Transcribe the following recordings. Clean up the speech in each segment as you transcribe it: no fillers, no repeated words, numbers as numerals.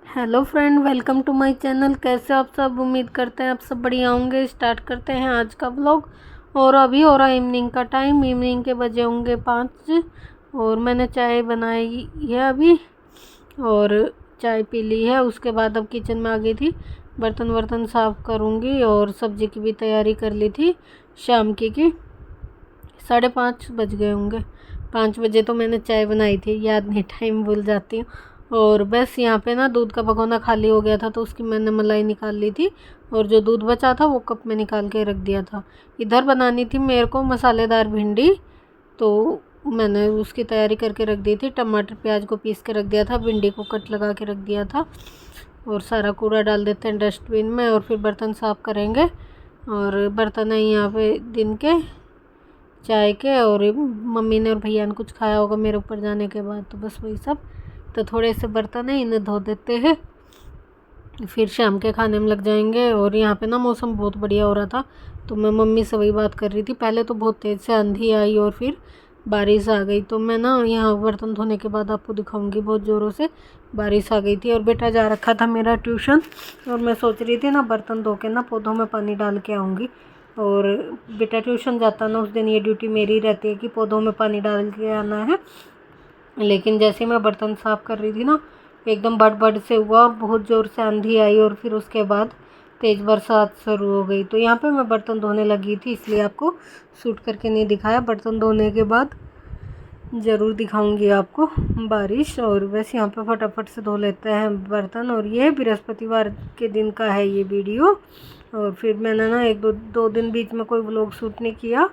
Hello friend, welcome to my channel. कैसे आप सब? उम्मीद करते हैं आप सब बढ़िया होंगे। स्टार्ट करते हैं आज का व्लॉग। और अभी हो रहा है इवनिंग का टाइम। इवनिंग के बजे होंगे 5 और मैंने चाय बनाई है अभी और चाय पी ली है। उसके बाद अब किचन में आ गई थी, बर्तन वर्तन साफ़ करूँगी और सब्ज़ी की भी तैयारी कर ली थी शाम की 5:30 बज गए होंगे। 5 बजे तो मैंने चाय बनाई थी, याद नहीं, टाइम भूल जाती हूँ। और बस यहाँ पे ना दूध का भगोना खाली हो गया था तो उसकी मैंने मलाई निकाल ली थी और जो दूध बचा था वो कप में निकाल के रख दिया था। इधर बनानी थी मेरे को मसालेदार भिंडी, तो मैंने उसकी तैयारी करके रख दी थी। टमाटर प्याज को पीस के रख दिया था, भिंडी को कट लगा के रख दिया था। और सारा कूड़ा डाल देते हैं डस्टबिन में और फिर बर्तन साफ़ करेंगे। और बर्तन है यहाँ पे दिन के चाय के, और मम्मी ने और भैया ने कुछ खाया होगा मेरे ऊपर जाने के बाद, तो बस वही सब। तो थोड़े से बर्तन है, इन्हें धो देते हैं, फिर शाम के खाने में लग जाएंगे। और यहाँ पे ना मौसम बहुत बढ़िया हो रहा था तो मैं मम्मी से वही बात कर रही थी। पहले तो बहुत तेज़ से आंधी आई और फिर बारिश आ गई, तो मैं ना यहाँ बर्तन धोने के बाद आपको दिखाऊंगी। बहुत ज़ोरों से बारिश आ गई थी और बेटा जा रखा था मेरा ट्यूशन, और मैं सोच रही थी ना बर्तन धो के ना पौधों में पानी डाल के आऊँगी। और बेटा ट्यूशन जाता ना, उस दिन ये ड्यूटी मेरी रहती है कि पौधों में पानी डाल के आना है। लेकिन जैसे मैं बर्तन साफ़ कर रही थी ना, एकदम बड़ से हुआ, बहुत ज़ोर से आंधी आई और फिर उसके बाद तेज़ बरसात शुरू हो गई। तो यहाँ पे मैं बर्तन धोने लगी थी, इसलिए आपको शूट करके नहीं दिखाया। बर्तन धोने के बाद ज़रूर दिखाऊंगी आपको बारिश। और वैसे यहाँ पे फटाफट से धो लेते हैं बर्तन। और ये बृहस्पतिवार के दिन का है ये वीडियो। और फिर मैंने ना दो दिन बीच में कोई व्लॉग शूट नहीं किया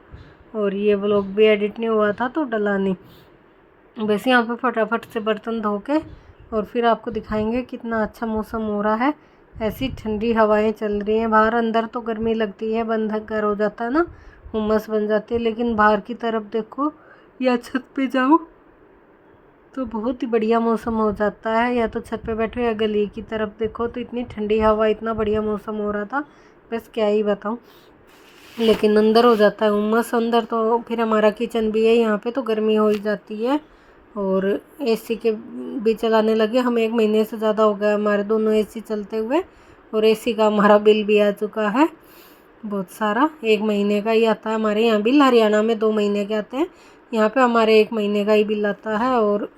और ये व्लॉग भी एडिट नहीं हुआ था तो डला नहीं। वैसे यहाँ पे फटाफट से बर्तन धो के और फिर आपको दिखाएंगे कितना अच्छा मौसम हो रहा है। ऐसी ठंडी हवाएं चल रही हैं बाहर। अंदर तो गर्मी लगती है, बंद घर हो जाता है ना, हुम्मस बन जाती है। लेकिन बाहर की तरफ देखो या छत पे जाओ तो बहुत ही बढ़िया मौसम हो जाता है। या तो छत पे बैठो या गली की तरफ देखो तो इतनी ठंडी हवा, इतना बढ़िया मौसम हो रहा था, बस क्या ही बताऊँ। लेकिन अंदर हो जाता है उमस अंदर, तो फिर हमारा किचन भी है यहाँ पे, तो गर्मी हो ही जाती है। और एसी के भी चलाने लगे हम, 1 महीने से ज़्यादा हो गया हमारे दोनों एसी चलते हुए। और एसी का हमारा बिल भी आ चुका है बहुत सारा, 1 महीने का ही आता है हमारे यहाँ बिल। हरियाणा में 2 महीने के आते हैं, यहाँ पे हमारे 1 महीने का ही बिल आता है। और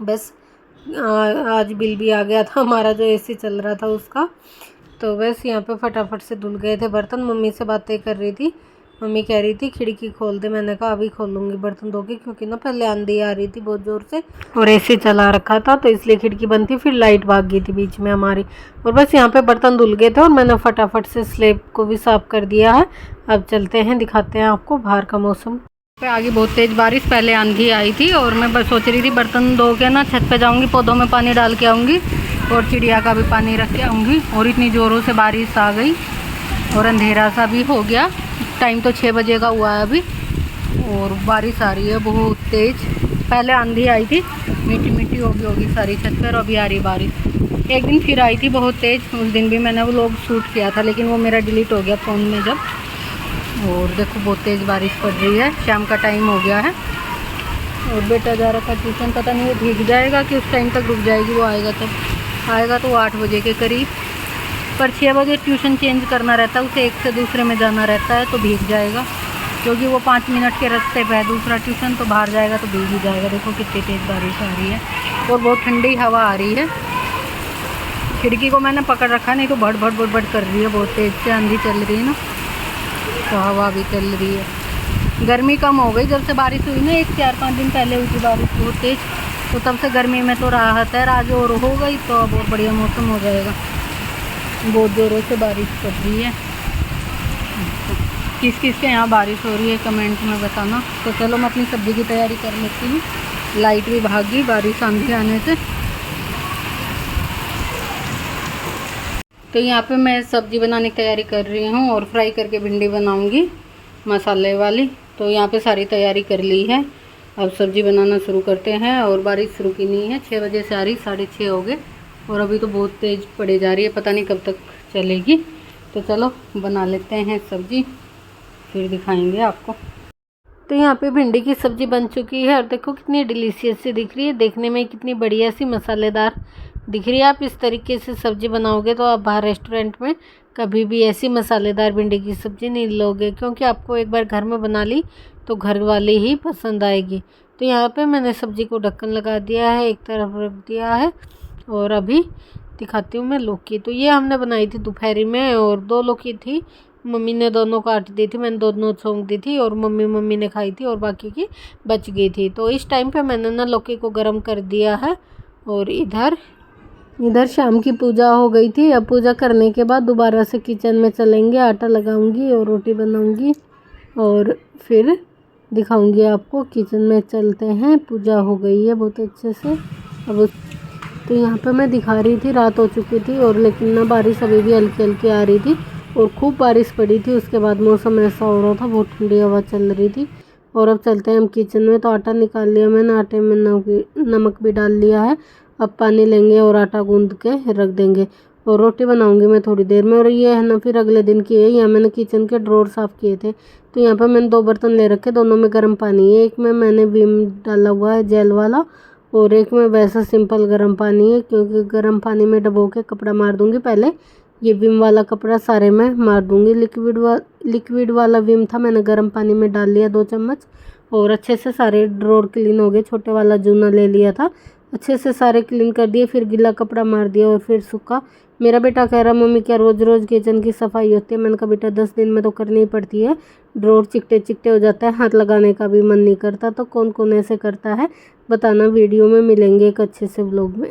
बस आज बिल भी आ गया था हमारा, जो एसी चल रहा था उसका। तो बस यहाँ पे फटाफट से धुल गए थे बर्तन। मम्मी से बातें कर रही थी, मम्मी कह रही थी खिड़की खोल दे। मैंने कहा अभी खोलूँगी बर्तन धो के, क्योंकि ना पहले आंधी आ रही थी बहुत ज़ोर से और एसी चला रखा था तो इसलिए खिड़की बंद थी, फिर लाइट भाग गई थी बीच में हमारी। और बस यहाँ पे बर्तन धुल गए थे और मैंने फटाफट से स्लैब को भी साफ़ कर दिया है। अब चलते हैं, दिखाते हैं आपको बाहर का मौसम। पे आगे बहुत तेज़ बारिश, पहले आंधी आई थी और मैं बस सोच रही थी बर्तन धो के ना छत पे जाऊंगी, पौधों में पानी डाल के आऊँगी और चिड़िया का भी पानी रख के आऊँगी। और इतनी ज़ोरों से बारिश आ गई और अंधेरा सा भी हो गया। टाइम तो 6 बजे का हुआ है अभी और बारिश आ रही है बहुत तेज़। पहले आंधी आई थी, मिट्टी मिट्टी होगी सारी छत पर, अभी आ रही बारिश। एक दिन फिर आई थी बहुत तेज़, उस दिन भी मैंने वो लोग शूट किया था लेकिन वो मेरा डिलीट हो गया फ़ोन में जब। और देखो बहुत तेज़ बारिश पड़ रही है, शाम का टाइम हो गया है। और बेटा जा रहा था ट्यूशन, पता नहीं वो भीग जाएगा कि उस टाइम तक रुक जाएगी। वो आएगा तब, आएगा तो 8 बजे के करीब, पर 6 बजे ट्यूशन चेंज करना रहता है उसे, एक से दूसरे में जाना रहता है तो भीग जाएगा, क्योंकि वो 5 मिनट के रास्ते पे है दूसरा ट्यूशन, तो बाहर जाएगा तो भीग ही जाएगा। देखो कितनी तेज़ बारिश आ रही है और बहुत ठंडी हवा आ रही है। खिड़की को मैंने पकड़ रखा, नहीं तो भड़ भड़ कर रही है, बहुत तेज़ से आंधी चल रही है ना, तो हवा भी चल रही है। गर्मी कम हो गई जब से बारिश हुई ना, 4-5 दिन पहले हुई थी बारिश बहुत तेज़, तो तब से गर्मी में तो राहत है। आज और हो गई तो अब और बढ़िया मौसम हो जाएगा। बहुत ज़ोरों से बारिश पड़ रही है। किस किस के यहाँ बारिश हो रही है कमेंट में बताना। तो चलो मैं अपनी सब्ज़ी की तैयारी कर लेती हूँ, लाइट भी भाग गई बारिश आंधी आने से। तो यहाँ पे मैं सब्ज़ी बनाने की तैयारी कर रही हूँ और फ्राई करके भिंडी बनाऊँगी मसाले वाली। तो यहाँ पे सारी तैयारी कर ली है, अब सब्ज़ी बनाना शुरू करते हैं। और बारिश शुरू की नहीं है, 6 बजे से आ रही, 6:30 हो गए और अभी तो बहुत तेज़ पड़े जा रही है, पता नहीं कब तक चलेगी। तो चलो बना लेते हैं सब्ज़ी, फिर दिखाएंगे आपको। तो यहाँ पे भिंडी की सब्ज़ी बन चुकी है और देखो कितनी डिलीशियस सी दिख रही है, देखने में कितनी बढ़िया सी मसालेदार दिख रही है। आप इस तरीके से सब्ज़ी बनाओगे तो आप बाहर रेस्टोरेंट में कभी भी ऐसी मसालेदार भिंडी की सब्ज़ी नहीं लोगे, क्योंकि आपको एक बार घर में बना ली तो घर वाले ही पसंद आएगी। तो यहाँ पे मैंने सब्ज़ी को ढक्कन लगा दिया है, एक तरफ रख दिया है। और अभी दिखाती हूँ मैं लौकी। तो ये हमने बनाई थी दोपहरी में, और 2 लौकी थी, मम्मी ने दोनों काट दी थी, मैंने दोनों छोंक दी थी, और मम्मी ने खाई थी और बाकी की बच गई थी। तो इस टाइम पे मैंने ना लौकी को गर्म कर दिया है। और इधर शाम की पूजा हो गई थी। अब पूजा करने के बाद दोबारा से किचन में चलेंगे, आटा लगाऊंगी और रोटी बनाऊंगी और फिर दिखाऊंगी आपको। किचन में चलते हैं, पूजा हो गई है बहुत अच्छे से। अब तो यहाँ पे मैं दिखा रही थी, रात हो चुकी थी और लेकिन ना बारिश अभी भी हल्की हल्की आ रही थी और खूब बारिश पड़ी थी। उसके बाद मौसम ऐसा हो रहा था, बहुत ठंडी हवा चल रही थी। और अब चलते हैं हम किचन में। तो आटा निकाल लिया मैंने, आटे में नमक भी डाल लिया है। अब पानी लेंगे और आटा गूंद के रख देंगे और रोटी बनाऊंगी मैं थोड़ी देर में। और ये है ना फिर अगले दिन की है। यहाँ मैंने किचन के ड्रॉर साफ़ किए थे। तो यहाँ पर मैंने 2 बर्तन ले रखे, दोनों में गर्म पानी है। एक में मैंने विम डाला हुआ है जेल वाला, और एक में वैसा सिंपल गर्म पानी है, क्योंकि गर्म पानी में डबो के कपड़ा मार दूंगी। पहले ये विम वाला कपड़ा सारे में मार दूंगी। लिक्विड वाला विम था, मैंने गर्म पानी में डाल लिया 2 चम्मच और अच्छे से सारे ड्रॉर क्लीन हो गए। छोटे वाला जूना ले लिया था, अच्छे से सारे क्लीन कर दिए। फिर गीला कपड़ा मार दिया और फिर सूखा। मेरा बेटा कह रहा मम्मी क्या रोज़ रोज़ किचन की सफाई होती है। मैंने कहा बेटा 10 दिन में तो करनी ही पड़ती है, ड्रॉर चिकटे चिकटे हो जाता है, हाथ लगाने का भी मन नहीं करता। तो कौन कौन ऐसे करता है बताना। वीडियो में मिलेंगे एक अच्छे से व्लॉग में।